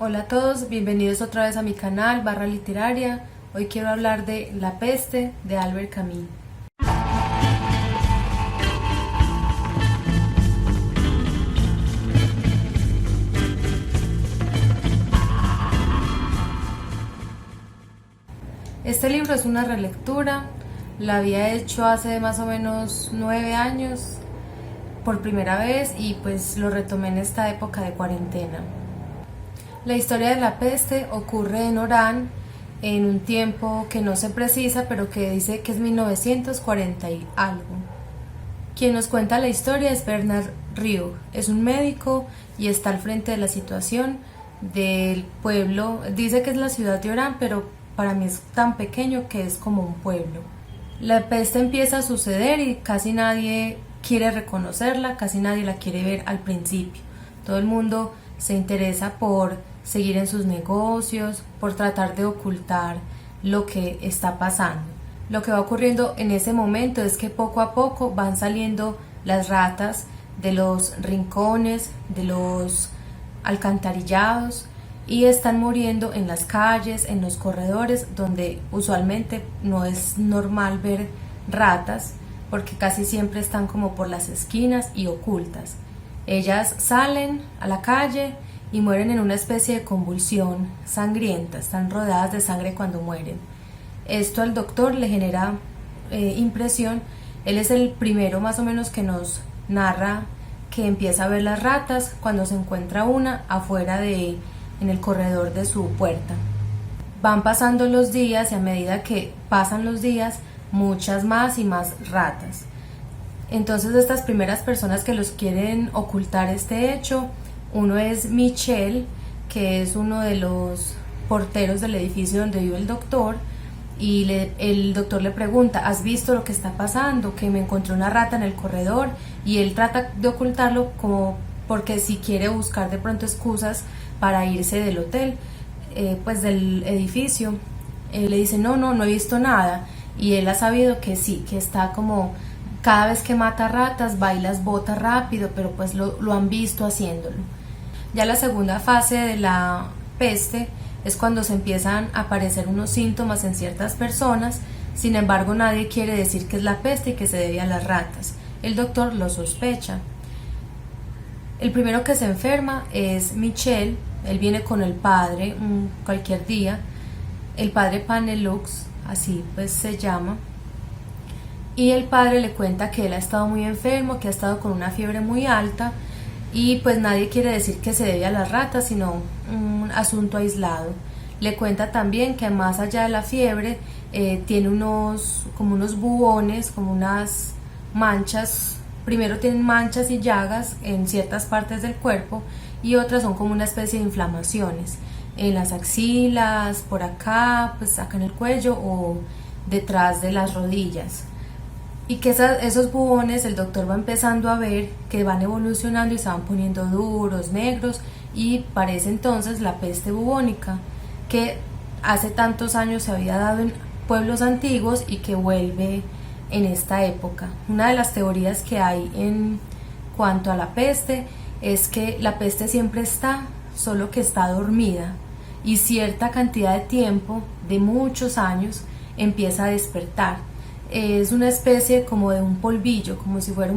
Hola a todos, bienvenidos otra vez a mi canal Barra Literaria. Hoy quiero hablar de La peste de Albert Camus. Este libro es una relectura, la había hecho hace más o menos 9 años por primera vez y pues lo retomé en esta época de cuarentena. La historia de la peste ocurre en Orán en un tiempo que no se precisa, pero que dice que es 1940 y algo. Quien nos cuenta la historia es Bernard Rieu, es un médico y está al frente de la situación del pueblo. Dice que es la ciudad de Orán, pero para mí es tan pequeño que es como un pueblo. La peste empieza a suceder y casi nadie quiere reconocerla, casi nadie la quiere ver al principio. Todo el mundo se interesa por seguir en sus negocios, por tratar de ocultar lo que está pasando. Lo que va ocurriendo en ese momento es que poco a poco van saliendo las ratas de los rincones, de los alcantarillados y están muriendo en las calles, en los corredores, donde usualmente no es normal ver ratas, porque casi siempre están como por las esquinas y ocultas. Ellas salen a la calle y mueren en una especie de convulsión sangrienta, están rodeadas de sangre cuando mueren. Esto al doctor le genera impresión. Él es el primero más o menos que nos narra que empieza a ver las ratas cuando se encuentra una afuera en el corredor de su puerta. Van pasando los días y a medida que pasan los días, muchas más y más ratas. Entonces estas primeras personas que los quieren ocultar este hecho, uno es Michel, que es uno de los porteros del edificio donde vive el doctor, y el doctor le pregunta: ¿has visto lo que está pasando? Que me encontré una rata en el corredor, y él trata de ocultarlo como porque si quiere buscar de pronto excusas para irse del hotel, pues del edificio. Le dice no he visto nada, y él ha sabido que sí, que está como cada vez que mata ratas va y las bota rápido, pero pues lo han visto haciéndolo. Ya la segunda fase de la peste es cuando se empiezan a aparecer unos síntomas en ciertas personas. Sin embargo, nadie quiere decir que es la peste y que se debe a las ratas. El doctor lo sospecha. El primero que se enferma es Michel. Él viene con el padre cualquier día, el padre Panelux, así pues se llama, y el padre le cuenta que él ha estado muy enfermo, que ha estado con una fiebre muy alta, y pues nadie quiere decir que se debe a las ratas, sino un asunto aislado. Le cuenta también que más allá de la fiebre tiene unos bubones, como unas manchas. Primero tienen manchas y llagas en ciertas partes del cuerpo, y otras son como una especie de inflamaciones en las axilas, por acá, pues acá en el cuello o detrás de las rodillas. Y que esos bubones el doctor va empezando a ver que van evolucionando y se van poniendo duros, negros, y parece entonces la peste bubónica, que hace tantos años se había dado en pueblos antiguos y que vuelve en esta época. Una de las teorías que hay en cuanto a la peste es que la peste siempre está, solo que está dormida, y cierta cantidad de tiempo, de muchos años, empieza a despertar. Es una especie como de un polvillo, como si fuera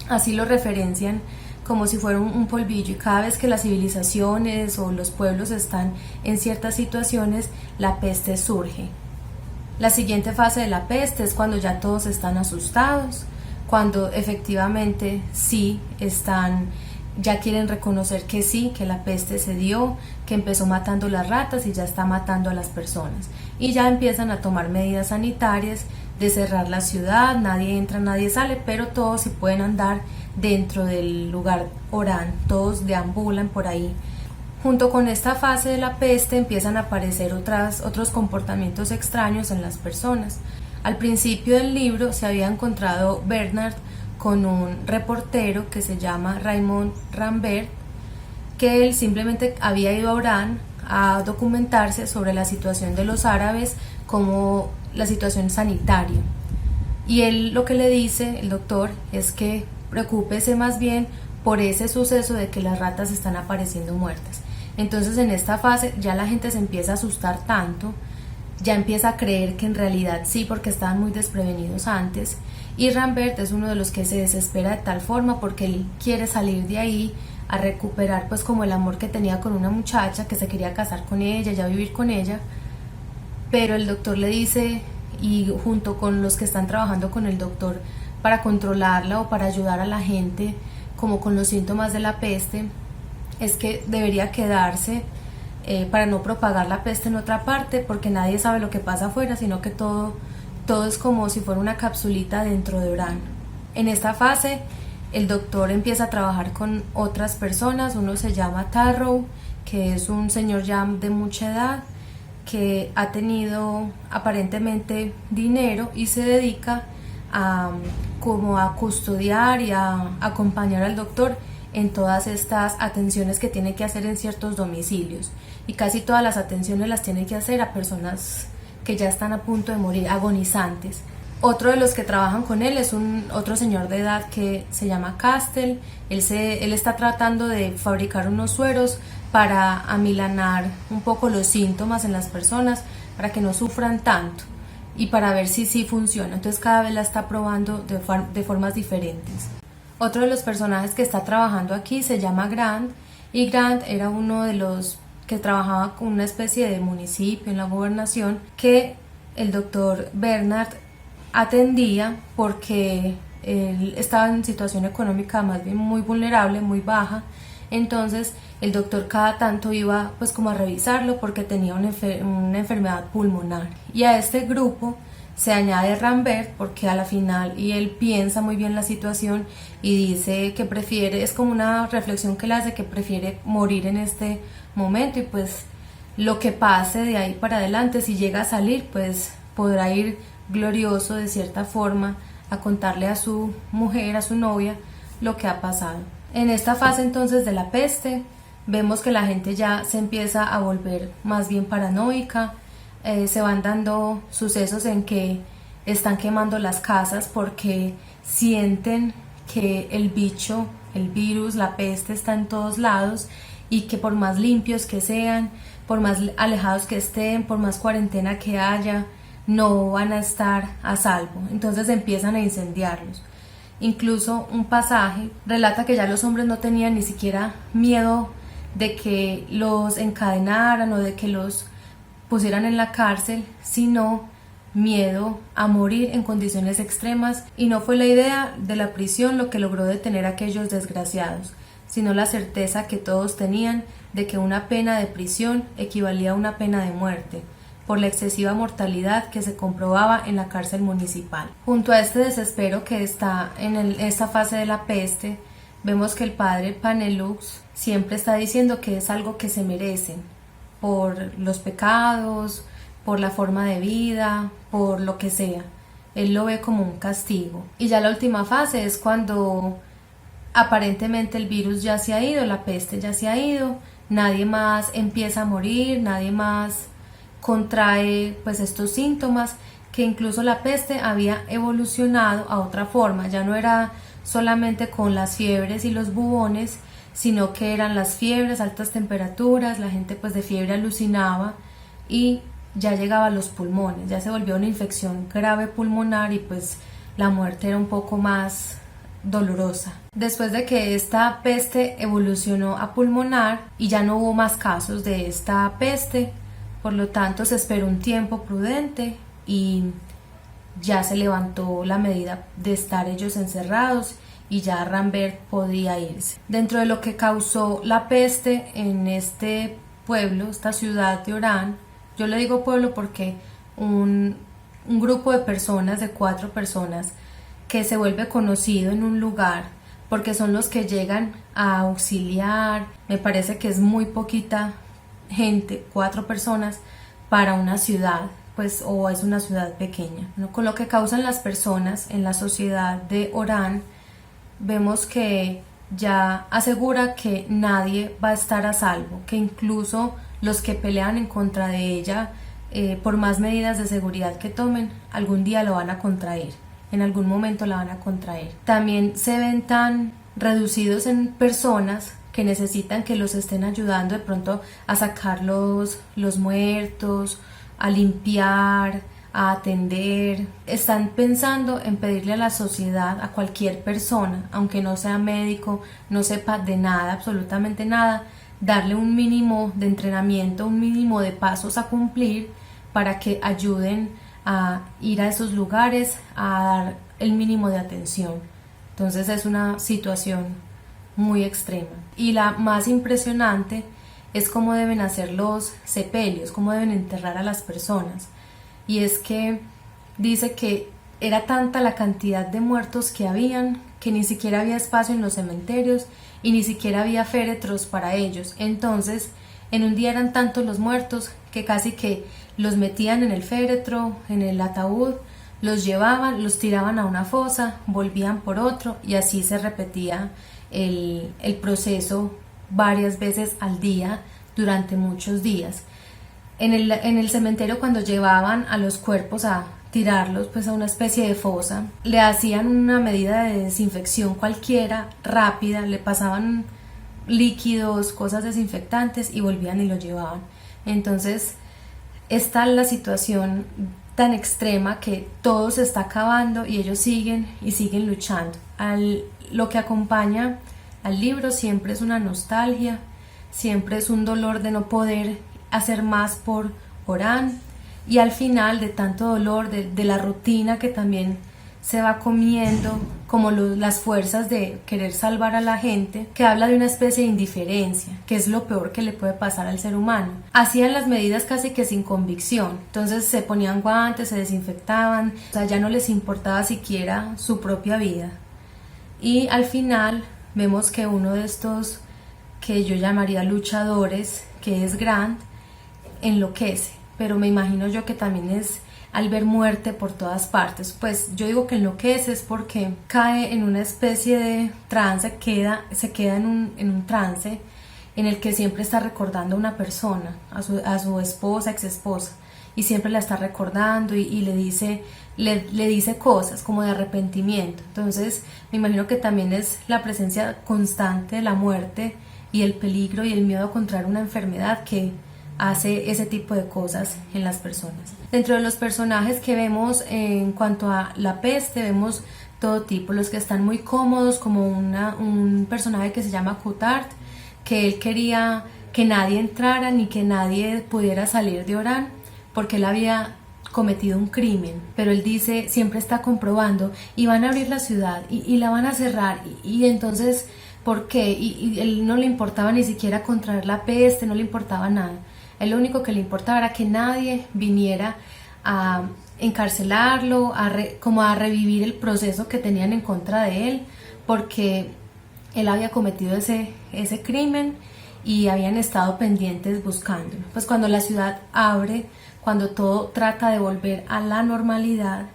así lo referencian, como si fuera un polvillo, y cada vez que las civilizaciones o los pueblos están en ciertas situaciones, la peste surge. La siguiente fase de la peste es cuando ya todos están asustados, cuando efectivamente sí ya quieren reconocer que sí, que la peste se dio, que empezó matando las ratas y ya está matando a las personas, y ya empiezan a tomar medidas sanitarias de cerrar la ciudad, nadie entra, nadie sale, pero todos sí pueden andar dentro del lugar Orán, todos deambulan por ahí. Junto con esta fase de la peste empiezan a aparecer otros comportamientos extraños en las personas. Al principio del libro se había encontrado Bernard con un reportero que se llama Raymond Rambert, que él simplemente había ido a Orán a documentarse sobre la situación de los árabes, como la situación sanitaria. Y él lo que le dice, el doctor, es que preocúpese más bien por ese suceso de que las ratas están apareciendo muertas. Entonces en esta fase ya la gente se empieza a asustar tanto, ya empieza a creer que en realidad sí, porque estaban muy desprevenidos antes, y Rambert es uno de los que se desespera de tal forma porque él quiere salir de ahí a recuperar pues como el amor que tenía con una muchacha, que se quería casar con ella, ya vivir con ella, pero el doctor le dice, y junto con los que están trabajando con el doctor para controlarla o para ayudar a la gente como con los síntomas de la peste, es que debería quedarse para no propagar la peste en otra parte, porque nadie sabe lo que pasa afuera, sino que todo es como si fuera una capsulita dentro de Oran. En esta fase el doctor empieza a trabajar con otras personas. Uno se llama Tarrow, que es un señor ya de mucha edad, que ha tenido aparentemente dinero y se dedica como a custodiar y a acompañar al doctor en todas estas atenciones que tiene que hacer en ciertos domicilios, y casi todas las atenciones las tiene que hacer a personas que ya están a punto de morir, agonizantes. Otro de los que trabajan con él es otro señor de edad que se llama Castel. Él está tratando de fabricar unos sueros para amilanar un poco los síntomas en las personas, para que no sufran tanto y para ver si sí funciona. Entonces cada vez la está probando de formas diferentes. Otro de los personajes que está trabajando aquí se llama Grant, y Grant era uno de los que trabajaba con una especie de municipio en la gobernación que el doctor Bernard atendía porque él estaba en situación económica más bien muy vulnerable, muy baja. Entonces el doctor cada tanto iba pues como a revisarlo porque tenía una enfermedad pulmonar. Y a este grupo se añade Rambert porque a la final, y él piensa muy bien la situación y dice que prefiere, es como una reflexión que él hace, que prefiere morir en este momento, y pues lo que pase de ahí para adelante, si llega a salir, pues podrá ir glorioso de cierta forma a contarle a su mujer, a su novia, lo que ha pasado. En esta fase entonces de la peste vemos que la gente ya se empieza a volver más bien paranoica. Se van dando sucesos en que están quemando las casas porque sienten que el bicho, el virus, la peste está en todos lados, y que por más limpios que sean, por más alejados que estén, por más cuarentena que haya, no van a estar a salvo. Entonces empiezan a incendiarlos. Incluso un pasaje relata que ya los hombres no tenían ni siquiera miedo de que los encadenaran o de que los pusieran en la cárcel, sino miedo a morir en condiciones extremas. Y no fue la idea de la prisión lo que logró detener a aquellos desgraciados, sino la certeza que todos tenían de que una pena de prisión equivalía a una pena de muerte, por la excesiva mortalidad que se comprobaba en la cárcel municipal. Junto a este desespero que está en esta fase de la peste, vemos que el padre Panelux siempre está diciendo que es algo que se merecen, por los pecados, por la forma de vida, por lo que sea. Él lo ve como un castigo. Y ya la última fase es cuando aparentemente el virus ya se ha ido, la peste ya se ha ido, nadie más empieza a morir, nadie más contrae pues estos síntomas, que incluso la peste había evolucionado a otra forma. Ya no era solamente con las fiebres y los bubones, sino que eran las fiebres, altas temperaturas, la gente pues de fiebre alucinaba y ya llegaba a los pulmones, ya se volvió una infección grave pulmonar, y pues la muerte era un poco más dolorosa. Después de que esta peste evolucionó a pulmonar y ya no hubo más casos de esta peste, por lo tanto se esperó un tiempo prudente y ya se levantó la medida de estar ellos encerrados y ya Rambert podía irse. Dentro de lo que causó la peste en este pueblo, esta ciudad de Oran, yo le digo pueblo porque un grupo de personas, de 4 personas, que se vuelve conocido en un lugar porque son los que llegan a auxiliar. Me parece que es muy poquita gente, 4 personas para una ciudad, pues, o es una ciudad pequeña, ¿no? Con lo que causan las personas en la sociedad de Oran, vemos que ya asegura que nadie va a estar a salvo, que incluso los que pelean en contra de ella, por más medidas de seguridad que tomen, algún día lo van a contraer, en algún momento la van a contraer. También se ven tan reducidos en personas que necesitan que los estén ayudando de pronto a sacar los muertos, a limpiar, a atender. Están pensando en pedirle a la sociedad, a cualquier persona, aunque no sea médico, no sepa de nada, absolutamente nada, darle un mínimo de entrenamiento, un mínimo de pasos a cumplir para que ayuden a ir a esos lugares, a dar el mínimo de atención. Entonces es una situación muy extrema. Y la más impresionante es cómo deben hacer los sepelios, cómo deben enterrar a las personas. Y es que dice que era tanta la cantidad de muertos que habían, que ni siquiera había espacio en los cementerios y ni siquiera había féretros para ellos. Entonces, en un día eran tantos los muertos que casi que los metían en el féretro, en el ataúd, los llevaban, los tiraban a una fosa, volvían por otro y así se repetía el proceso varias veces al día durante muchos días. En el cementerio, cuando llevaban a los cuerpos a tirarlos pues a una especie de fosa, le hacían una medida de desinfección cualquiera, rápida, le pasaban líquidos, cosas desinfectantes y volvían y lo llevaban. Entonces está la situación tan extrema que todo se está acabando y ellos siguen y siguen luchando. Lo que acompaña al libro siempre es una nostalgia, siempre es un dolor de no poder hacer más por Orán, y al final de tanto dolor, de la rutina que también se va comiendo, como las fuerzas de querer salvar a la gente, que habla de una especie de indiferencia, que es lo peor que le puede pasar al ser humano. Hacían las medidas casi que sin convicción, entonces se ponían guantes, se desinfectaban, o sea, ya no les importaba siquiera su propia vida. Y al final vemos que uno de estos, que yo llamaría luchadores, que es Grant, enloquece, pero me imagino yo que también es al ver muerte por todas partes. Pues yo digo que enloquece es porque cae en una especie de trance, se queda en un trance en el que siempre está recordando a una persona, a su esposa, ex esposa, y siempre la está recordando y le dice cosas como de arrepentimiento. Entonces me imagino que también es la presencia constante de la muerte y el peligro y el miedo a contraer una enfermedad que hace ese tipo de cosas en las personas. Dentro de los personajes que vemos en cuanto a la peste, vemos todo tipo, los que están muy cómodos, como un personaje que se llama Coutard, que él quería que nadie entrara ni que nadie pudiera salir de Orán, porque él había cometido un crimen, pero él dice, siempre está comprobando, y van a abrir la ciudad, y la van a cerrar, y entonces, ¿por qué? Y él no le importaba ni siquiera contraer la peste, no le importaba nada. Él lo único que le importaba era que nadie viniera a encarcelarlo, como a revivir el proceso que tenían en contra de él, porque él había cometido ese crimen y habían estado pendientes buscándolo. Pues cuando la ciudad abre, cuando todo trata de volver a la normalidad,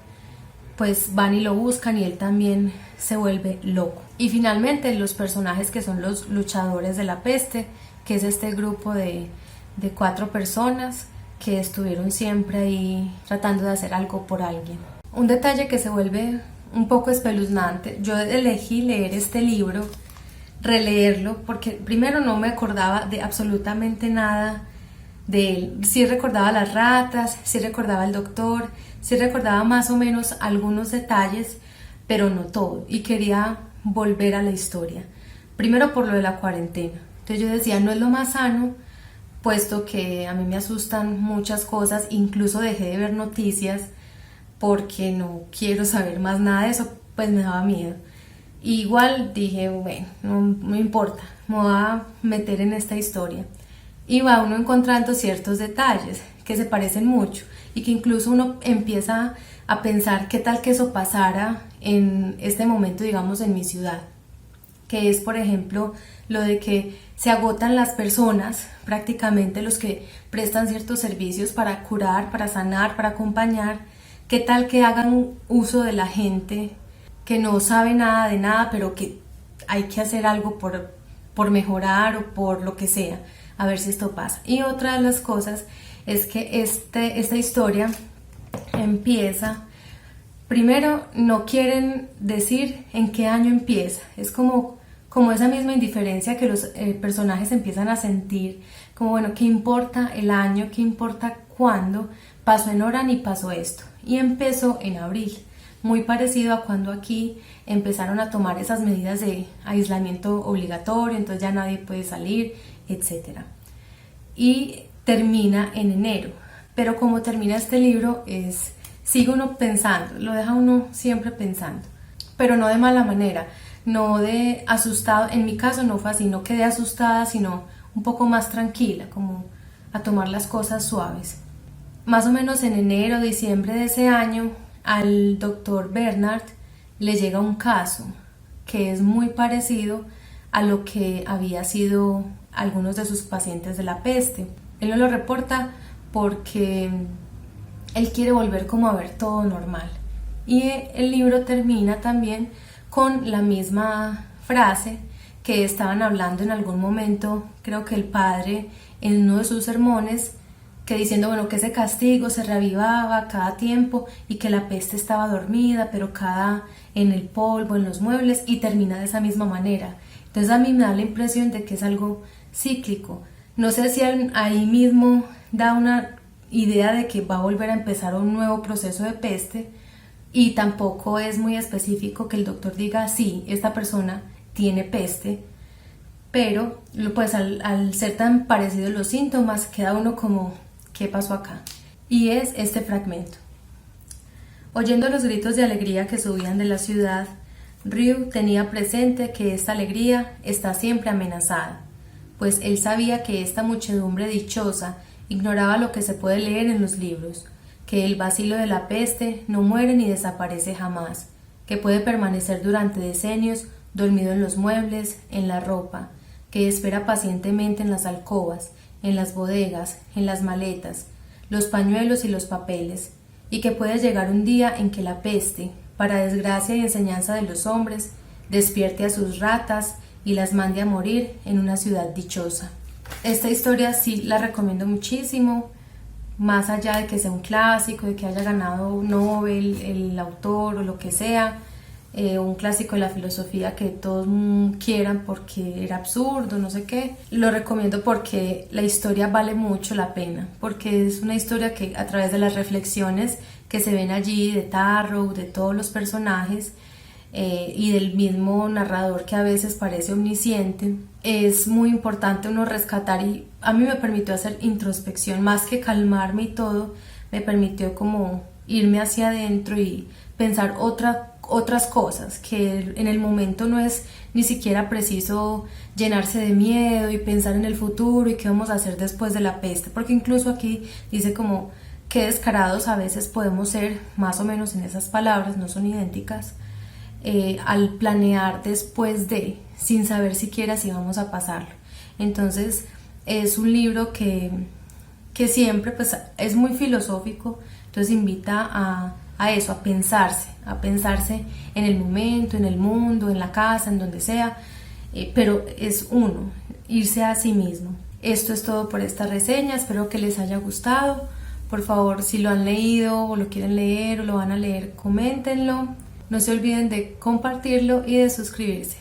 pues van y lo buscan y él también se vuelve loco. Y finalmente los personajes que son los luchadores de la peste, que es este grupo de 4 personas que estuvieron siempre ahí tratando de hacer algo por alguien. Un detalle que se vuelve un poco espeluznante, yo elegí leer este libro, releerlo, porque primero no me acordaba de absolutamente nada de él. Sí recordaba las ratas, sí recordaba el doctor, sí recordaba más o menos algunos detalles, pero no todo, y quería volver a la historia. Primero por lo de la cuarentena. Entonces yo decía, no es lo más sano, puesto que a mí me asustan muchas cosas, incluso dejé de ver noticias porque no quiero saber más nada de eso, pues me daba miedo. Igual dije, bueno, no me importa, me voy a meter en esta historia. Y va uno encontrando ciertos detalles que se parecen mucho y que incluso uno empieza a pensar qué tal que eso pasara en este momento, digamos, en mi ciudad. Que es, por ejemplo, lo de que se agotan las personas, prácticamente los que prestan ciertos servicios para curar, para sanar, para acompañar. ¿Qué tal que hagan uso de la gente que no sabe nada de nada, pero que hay que hacer algo por mejorar o por lo que sea? A ver si esto pasa. Y otra de las cosas es que esta historia empieza, primero no quieren decir en qué año empieza, es como como esa misma indiferencia que los personajes empiezan a sentir, como bueno, ¿qué importa el año? ¿Qué importa cuándo? Pasó en Orán y pasó esto, y empezó en abril, muy parecido a cuando aquí empezaron a tomar esas medidas de aislamiento obligatorio, entonces ya nadie puede salir, etc. Y termina en enero, pero como termina este libro sigue uno pensando, lo deja uno siempre pensando, pero no de mala manera, no de asustado. En mi caso no fue así, no quedé asustada, sino un poco más tranquila, como a tomar las cosas suaves. Más o menos en enero, diciembre de ese año, al doctor Bernard le llega un caso que es muy parecido a lo que había sido algunos de sus pacientes de la peste. Él no lo reporta porque él quiere volver como a ver todo normal. Y el libro termina también con la misma frase que estaban hablando en algún momento, creo que el padre en uno de sus sermones, que diciendo, bueno, que ese castigo se reavivaba cada tiempo y que la peste estaba dormida, pero cada en el polvo, en los muebles, y termina de esa misma manera. Entonces a mí me da la impresión de que es algo cíclico. No sé si ahí mismo da una idea de que va a volver a empezar un nuevo proceso de peste, y tampoco es muy específico que el doctor diga, sí, esta persona tiene peste, pero pues al ser tan parecidos los síntomas, queda uno como, ¿qué pasó acá? Y es este fragmento. Oyendo los gritos de alegría que subían de la ciudad, Ryu tenía presente que esta alegría está siempre amenazada, pues él sabía que esta muchedumbre dichosa ignoraba lo que se puede leer en los libros, que el bacilo de la peste no muere ni desaparece jamás, que puede permanecer durante decenios dormido en los muebles, en la ropa, que espera pacientemente en las alcobas, en las bodegas, en las maletas, los pañuelos y los papeles, y que puede llegar un día en que la peste, para desgracia y enseñanza de los hombres, despierte a sus ratas y las mande a morir en una ciudad dichosa. Esta historia sí la recomiendo muchísimo, más allá de que sea un clásico, de que haya ganado Nobel el autor o lo que sea, un clásico de la filosofía que todos quieran porque era absurdo, no sé qué. Lo recomiendo porque la historia vale mucho la pena, porque es una historia que a través de las reflexiones que se ven allí de Tarrow, de todos los personajes y del mismo narrador que a veces parece omnisciente, es muy importante uno rescatar, y a mí me permitió hacer introspección, más que calmarme y todo, me permitió como irme hacia adentro y pensar otras cosas, que en el momento no es ni siquiera preciso llenarse de miedo y pensar en el futuro y qué vamos a hacer después de la peste, porque incluso aquí dice como qué descarados a veces podemos ser, más o menos en esas palabras, no son idénticas, al planear después de, sin saber siquiera si vamos a pasarlo. Entonces es un libro que siempre pues es muy filosófico, entonces invita a eso, a pensarse en el momento, en el mundo, en la casa, en donde sea, pero es uno, irse a sí mismo. Esto es todo por esta reseña, espero que les haya gustado. Por favor, si lo han leído o lo quieren leer o lo van a leer, coméntenlo. No se olviden de compartirlo y de suscribirse.